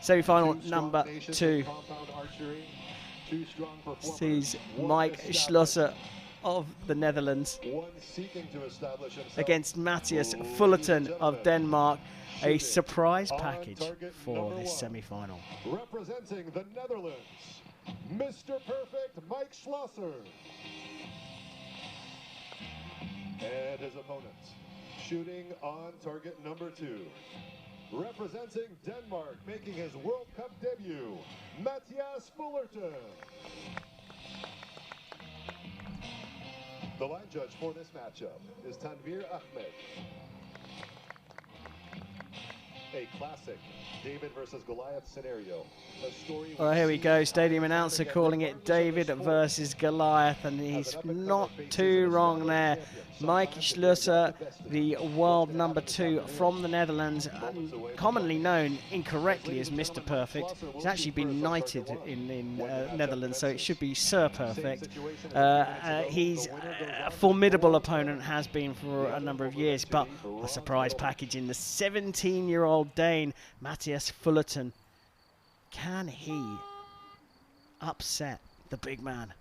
Semi-final number 2 sees Mike Schloesser of the Netherlands against Mathias Fullerton of Denmark. A surprise package for this semi-final. Representing the Netherlands, Mr. Perfect Mike Schloesser. And his opponent, shooting on target number 2. Representing Denmark, making his World Cup debut, Mathias Fullerton. The line judge for this matchup is Tanvir Ahmed. A classic David versus Goliath scenario. Well, here we go. Stadium announcer calling it David versus Goliath, and he's not too wrong there. Mike Schloesser, the world number 2 from the Netherlands, commonly known incorrectly as Mr. Perfect. He's actually been knighted in Netherlands, so it should be Sir Perfect. He's a formidable opponent, has been for a number of years, but a surprise package in the 17-year-old Dane, Mathias Fullerton. Can he upset the big man?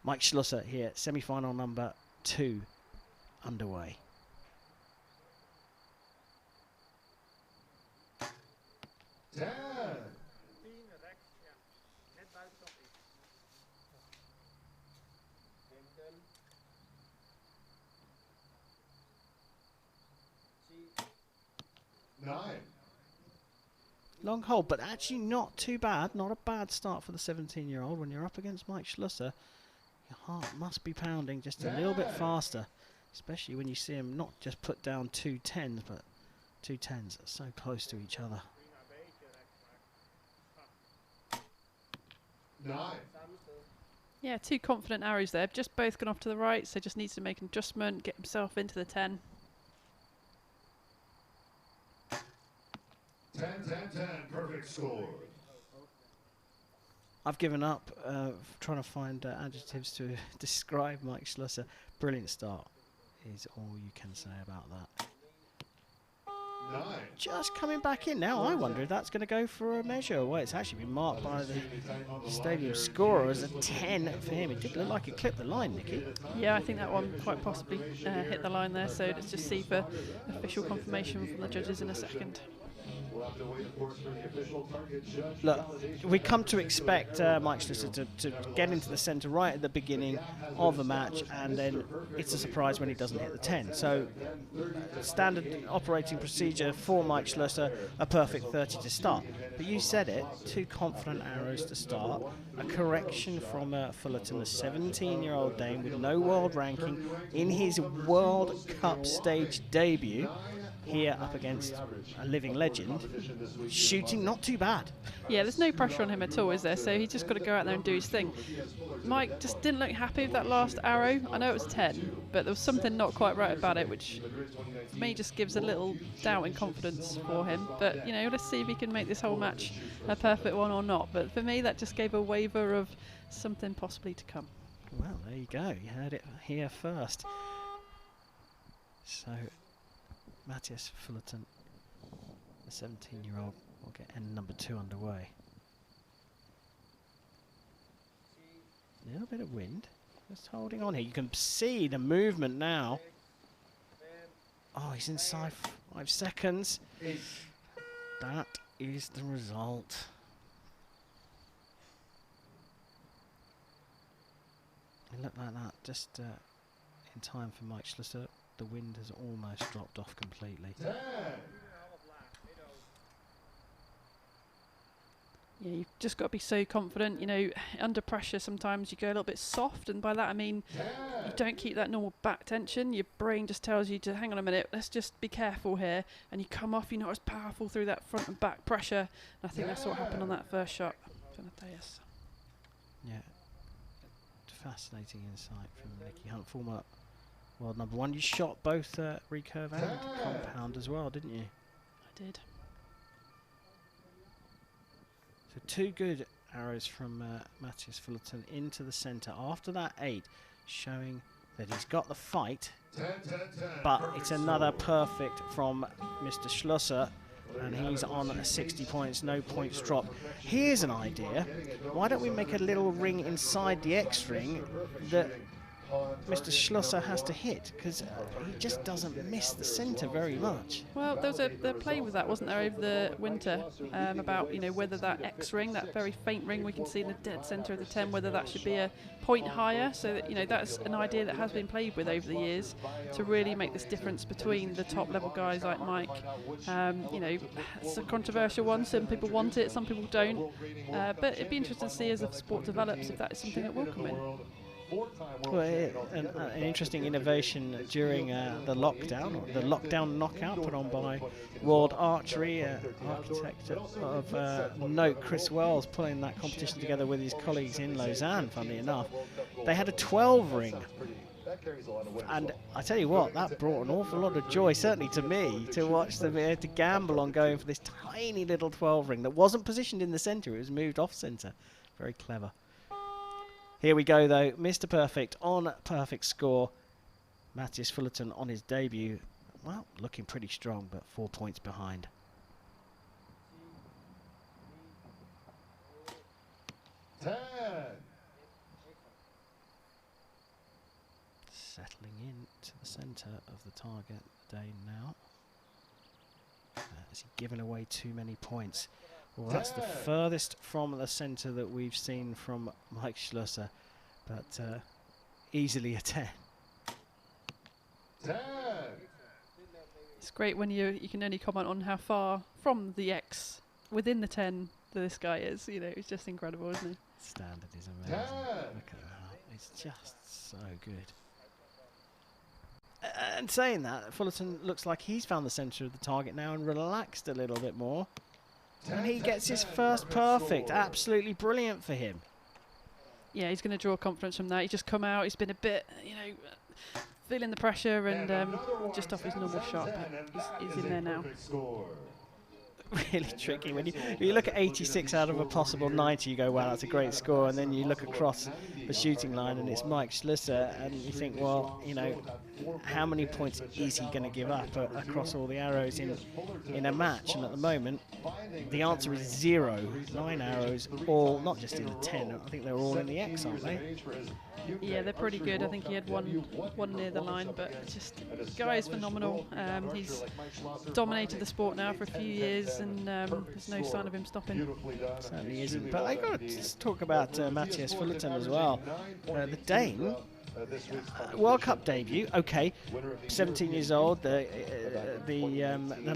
Mike Schloesser here, semi-final number 2 underway. Long hold, but actually not too bad. Not a bad start for the 17-year-old. When you're up against Mike Schloesser, your heart must be pounding just a little bit faster, especially when you see him not just put down 2 10s, but 2 10s so close to each other. 9. Yeah, 2 confident arrows there. Just both gone off to the right, so just needs to make an adjustment, get himself into the 10. 10, 10, 10, perfect score. I've given up trying to find adjectives to describe Mike Schloesser. Brilliant start is all you can say about that. 9. Just coming back in now. I wonder if that's going to go for a measure. Well, it's actually been marked by the stadium scorer as a 10 for him. It did look like it clipped the line, Nikki. Yeah, I think that one quite possibly hit the line there, so let's just see for official confirmation from the judges in a second. Look, we come to expect Mike Schloesser to get into the centre right at the beginning of the match, and then it's a surprise when he doesn't hit the 10. So, standard operating procedure for Mike Schloesser, a perfect 30 to start. But you said it, 2 confident arrows to start, a correction from Fullerton, a 17-year-old Dane with no world ranking in his World Cup stage debut. Here up against a living legend, shooting not too bad. Yeah, there's no pressure on him at all, is there? So he's just got to go out there and do his thing. Mike just didn't look happy with that last arrow. I know it was 10, but there was something not quite right about it, which for me just gives a little doubt in confidence for him. But, you know, let's see if he can make this whole match a perfect one or not. But for me, that just gave a waiver of something possibly to come. Well, there you go. You heard it here first. So, Mathias Fullerton, the 17-year-old, will get end number 2 underway. A little bit of wind, just holding on here. You can see the movement now. Oh, he's inside 5 seconds. That is the result. It looked like that just in time for Mike Schloesser. The wind has almost dropped off completely. Yeah, you've just got to be so confident. You know, under pressure sometimes you go a little bit soft, and by that I mean you don't keep that normal back tension. Your brain just tells you to hang on a minute, let's just be careful here, and you come off, you're not as powerful through that front and back pressure. And I think that's what happened on that first shot for Mathias. Yeah, fascinating insight from Nicky Hunt, former world number 1. You shot both recurve and compound as well, didn't you? I did. So 2 good arrows from Mathias Fullerton into the centre. After that 8, showing that he's got the fight. But it's another perfect from Mr. Schloesser. and he's on 60 points, no points dropped. Here's an idea. Why don't we make a little ring inside the X ring that Mr. Schloesser has to hit, because he just doesn't miss the centre very much. Well, there was a play with that, wasn't there, over the winter, about, you know, whether that X ring, that very faint ring we can see in the dead centre of the 10, whether that should be a point higher. So that, you know, that's an idea that has been played with over the years to really make this difference between the top level guys like Mike. You know, it's a controversial one. Some people want it, some people don't. But it'd be interesting to see as the sport develops if that is something that will come in. Well, an interesting innovation during the lockdown knockout put on by World Archery, architect of note, Chris Wells, pulling that competition together with his colleagues in Lausanne, funnily enough. They had a 12 ring. And I tell you what, that brought an awful lot of joy, certainly to me, to watch them to gamble on going for this tiny little 12 ring that wasn't positioned in the centre, it was moved off centre. Very clever. Here we go, though. Mr. Perfect on perfect score. Mathias Fullerton on his debut. Well, looking pretty strong, but 4 points behind. Settling into the centre of the target, Dane now. Has he given away too many points? Well, that's the furthest from the centre that we've seen from Mike Schloesser, but easily a 10. It's great when you can only comment on how far from the X within the 10 that this guy is. You know, it's just incredible, isn't it? Standard is amazing. Look at that. It's just so good. And saying that, Fullerton looks like he's found the centre of the target now and relaxed a little bit more. And he gets his first perfect. Absolutely brilliant for him. Yeah, he's going to draw confidence from that. He's just come out. He's been a bit, you know, feeling the pressure and just off his normal shot. But he's in there now. Really tricky. When you look at 86 out of a possible 90, you go, wow, that's a great score. And then you look across the shooting line and it's Mike Schloesser, and you think, well, you know, how many points is he going to give up across all the arrows in a match? And at the moment, the answer is 0. 9 arrows, all not just in the 10. I think they're all in the X, aren't they? Yeah, they're pretty good. I think he had one near the line, but just guy is phenomenal. He's dominated the sport now for a few years, and there's no sign of him stopping. Certainly isn't. But I got to talk about Mathias Fullerton as well. The Dane. World Cup debut, okay, 17 years old. The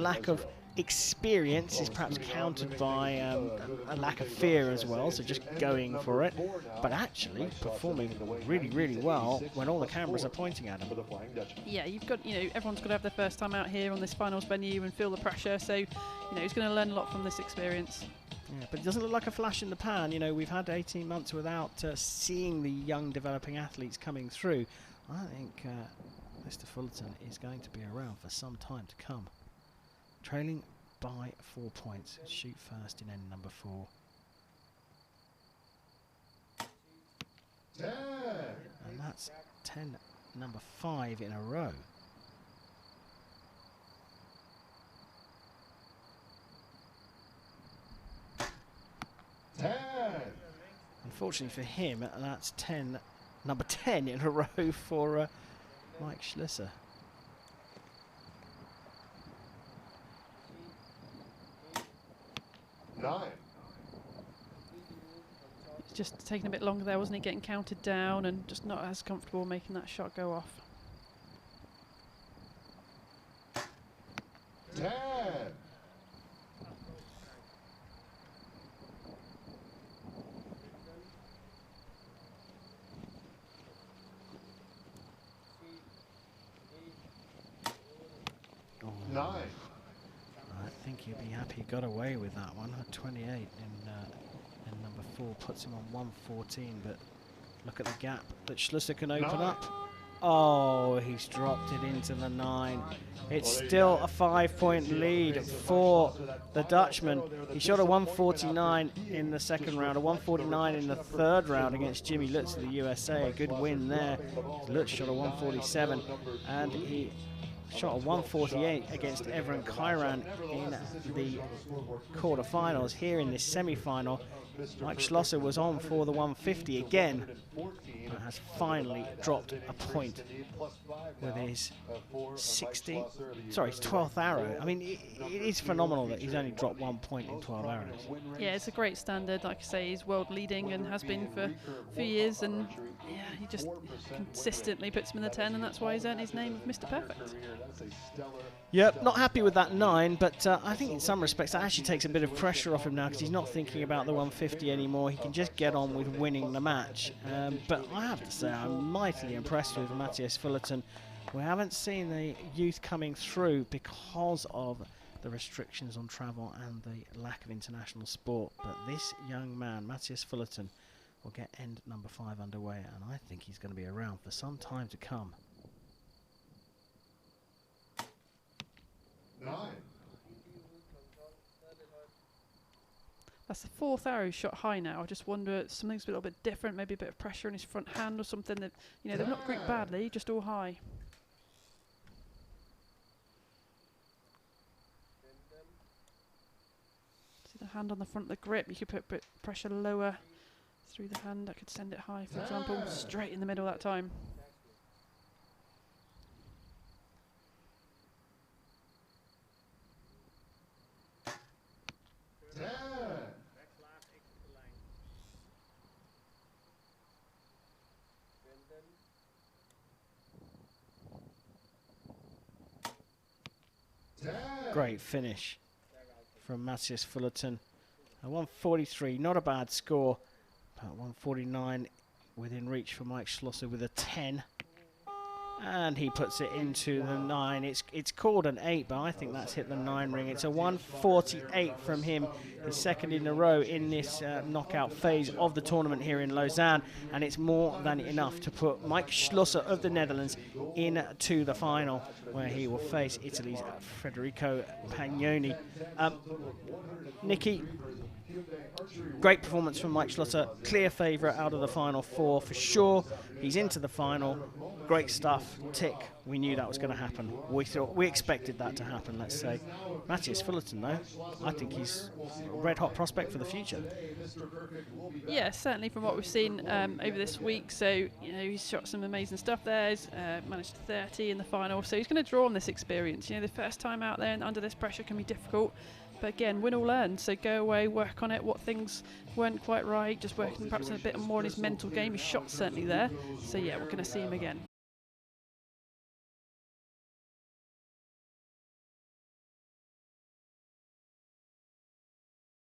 lack of experience is perhaps countered by a lack of fear as well, so just going for it, but actually performing really, really well when all the cameras are pointing at him. Yeah, you've got, you know, everyone's got to have their first time out here on this finals venue and feel the pressure, so, you know, he's going to learn a lot from this experience. Yeah, but it doesn't look like a flash in the pan. You know, we've had 18 months without seeing the young developing athletes coming through. I think Mr. Fullerton is going to be around for some time to come. Trailing by 4 points. Shoot first in end number 4. And that's 10 number 5 in a row. Unfortunately for him, that's number 10 in a row for Mike Schloesser. It's just taking a bit longer there, wasn't he? Getting counted down and just not as comfortable making that shot go off. 10. Oh. 9. I think he'll be happy he got away with that one. 28 in number 4 puts him on 114, but look at the gap that Schloesser can open up. Oh, he's dropped it into the 9. It's still a 5-point lead for the Dutchman. He shot a 149 in the second round, a 149 in the third round against Jimmy Lutz of the USA. A good win there. Lutz shot a 147, and he shot of 148 against Evren Kairan in the quarterfinals. Here in this semi-final, Mike Schlosser was on for the 150 again, but has finally dropped a point with his 12th arrow. I mean, it is phenomenal that he's only dropped 1 point in 12 arrows. Yeah, it's a great standard. Like I say, he's world leading and has been for a few years, and yeah, he just consistently puts him in the 10, and that's why he's earned his name of Mr. Perfect. Yep, not happy with that 9, but I think in some respects that actually takes a bit of pressure off him now, because he's not thinking about the 150 anymore. He can just get on with winning the match. But I have to say, I'm mightily impressed with Mathias Fullerton. We haven't seen the youth coming through because of the restrictions on travel and the lack of international sport. But this young man, Mathias Fullerton, will get end number 5 underway, and I think he's going to be around for some time to come. 9. That's the 4th arrow shot high now. I just wonder if something's a little bit different, maybe a bit of pressure in his front hand or something. That, you know, they've not grouped badly, just all high. See the hand on the front of the grip. You could put a bit of pressure lower through the hand. That could send it high, for example, straight in the middle that time. Great finish from Mathias Fullerton. A 143, not a bad score, but 149 within reach for Mike Schlosser with a 10. And he puts it into the 9. It's called an 8, but I think that's hit the 9 ring. It's a 148 from him, his second in a row in this knockout phase of the tournament here in Lausanne. And it's more than enough to put Mike Schlosser of the Netherlands into the final, where he will face Italy's Federico Pagnoni. Nikki, great performance from Mike Schlosser. Clear favourite out of the final 4 for sure. He's into the final. Great stuff. Tick. We knew that was going to happen. We expected that to happen, let's say. Mathias Fullerton, though, I think he's a red-hot prospect for the future. Yeah, certainly from what we've seen over this week. So, you know, he's shot some amazing stuff there. He's managed 30 in the final. So he's going to draw on this experience. You know, the first time out there and under this pressure can be difficult. But again, win or learn. So go away, work on it. What things weren't quite right, just working perhaps a bit more on his mental game. His shot's certainly there. So yeah, we're going to see him again.